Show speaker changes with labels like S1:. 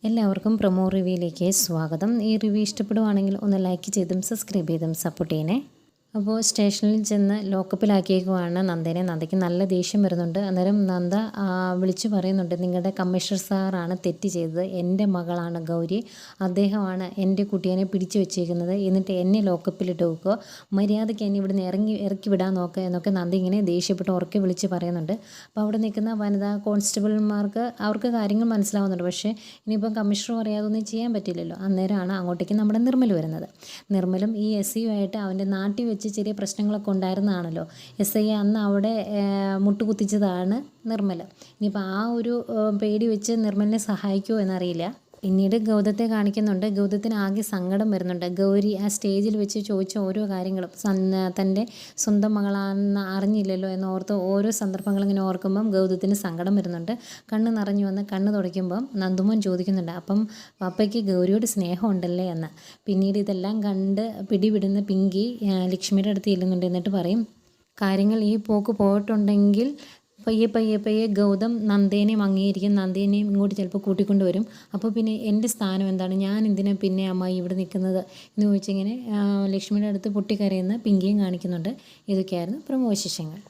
S1: എല്ലാവർക്കും പ്രൊമോ റിവ്യൂയിലേക്ക് സ്വാഗതം. ഈ റിവ്യൂ ഇഷ്ടപ്പെടുവാണെങ്കിൽ ഒന്ന് ലൈക്ക് ചെയ്തും സബ്സ്ക്രൈബ് ചെയ്തും സപ്പോർട്ട് ചെയ്യണേ. അപ്പോൾ സ്റ്റേഷനിൽ ചെന്ന് ലോക്കപ്പിലാക്കിയേക്കുവാണ് നന്ദേനെ. നന്ദയ്ക്ക് നല്ല ദേഷ്യം വരുന്നുണ്ട്. അന്നേരം നന്ദ വിളിച്ചു പറയുന്നുണ്ട്, നിങ്ങളുടെ കമ്മീഷണർ സാറാണ് തെറ്റ് ചെയ്തത്. എൻ്റെ മകളാണ് ഗൗരി, അദ്ദേഹമാണ് എൻ്റെ കുട്ടീനെ പിടിച്ചു വെച്ചേക്കുന്നത്. എന്നിട്ട് എന്നെ ലോക്കപ്പിലിട്ട് വെക്കുക, മര്യാദയ്ക്ക് എന്നെ ഇവിടുന്ന് ഇറക്കി വിടാൻ നോക്കുക എന്നൊക്കെ നന്ദ ഇങ്ങനെ ദേഷ്യപ്പെട്ട് ഉറക്കെ വിളിച്ച് പറയുന്നുണ്ട്. അപ്പോൾ അവിടെ നിൽക്കുന്ന വനിതാ കോൺസ്റ്റബിൾമാർക്ക് അവർക്ക് കാര്യങ്ങൾ മനസ്സിലാവുന്നുണ്ട്. പക്ഷേ ഇനിയിപ്പം കമ്മീഷണർ പറയാതൊന്നും ചെയ്യാൻ പറ്റില്ലല്ലോ. അന്നേരമാണ് അങ്ങോട്ടേക്ക് നമ്മുടെ നിർമ്മൽ വരുന്നത്. നിർമ്മലും ഈ SI ആയിട്ട് അവൻ്റെ നാട്ടിൽ വെച്ച് ചെറിയ പ്രശ്നങ്ങളൊക്കെ ഉണ്ടായിരുന്നതാണല്ലോ. SI അന്ന് അവിടെ മുട്ടുകുത്തിച്ചതാണ് നിർമ്മൽ. ഇനിയിപ്പോൾ ആ ഒരു പേടി വെച്ച് നിർമ്മലിനെ സഹായിക്കുമോ എന്നറിയില്ല. പിന്നീട് ഗൗതത്തെ കാണിക്കുന്നുണ്ട്. ഗൗതത്തിന് ആകെ സങ്കടം വരുന്നുണ്ട്. ഗൗരി ആ സ്റ്റേജിൽ വെച്ച് ചോദിച്ച ഓരോ കാര്യങ്ങളും തൻ്റെ സ്വന്തം മകളാണെന്ന് അറിഞ്ഞില്ലല്ലോ എന്നോർത്ത് ഓരോ സന്ദർഭങ്ങളും ഇങ്ങനെ ഓർക്കുമ്പം ഗൗതത്തിന് സങ്കടം വരുന്നുണ്ട്. കണ്ണ് നിറഞ്ഞു വന്ന് കണ്ണ് തുടയ്ക്കുമ്പം നന്ദുമോൻ ചോദിക്കുന്നുണ്ട്, അപ്പം പപ്പയ്ക്ക് ഗൗരിയോട് സ്നേഹമുണ്ടല്ലേ എന്ന്. പിന്നീട് ഇതെല്ലാം കണ്ട് പിടിവിടുന്ന പിങ്കി ലക്ഷ്മിയുടെ അടുത്ത് ചെല്ലുന്നുണ്ട്. എന്നിട്ട് പറയും, കാര്യങ്ങൾ ഈ പോക്ക് പോയിട്ടുണ്ടെങ്കിൽ പയ്യെ ഗൗതം നന്ദേനെയും അംഗീകരിക്കും, നന്ദേനെയും ഇങ്ങോട്ട് ചിലപ്പോൾ കൂട്ടിക്കൊണ്ട് വരും. അപ്പോൾ പിന്നെ എൻ്റെ സ്ഥാനം എന്താണ്, ഞാൻ എന്തിനാ പിന്നെ അമ്മായി ഇവിടെ നിൽക്കുന്നത് എന്ന് ചോദിച്ചിങ്ങനെ ലക്ഷ്മിയുടെ അടുത്ത് പൊട്ടിക്കരയുന്ന പിങ്കിയും കാണിക്കുന്നുണ്ട്. ഇതൊക്കെയായിരുന്നു പ്രമോ വിശേഷങ്ങൾ.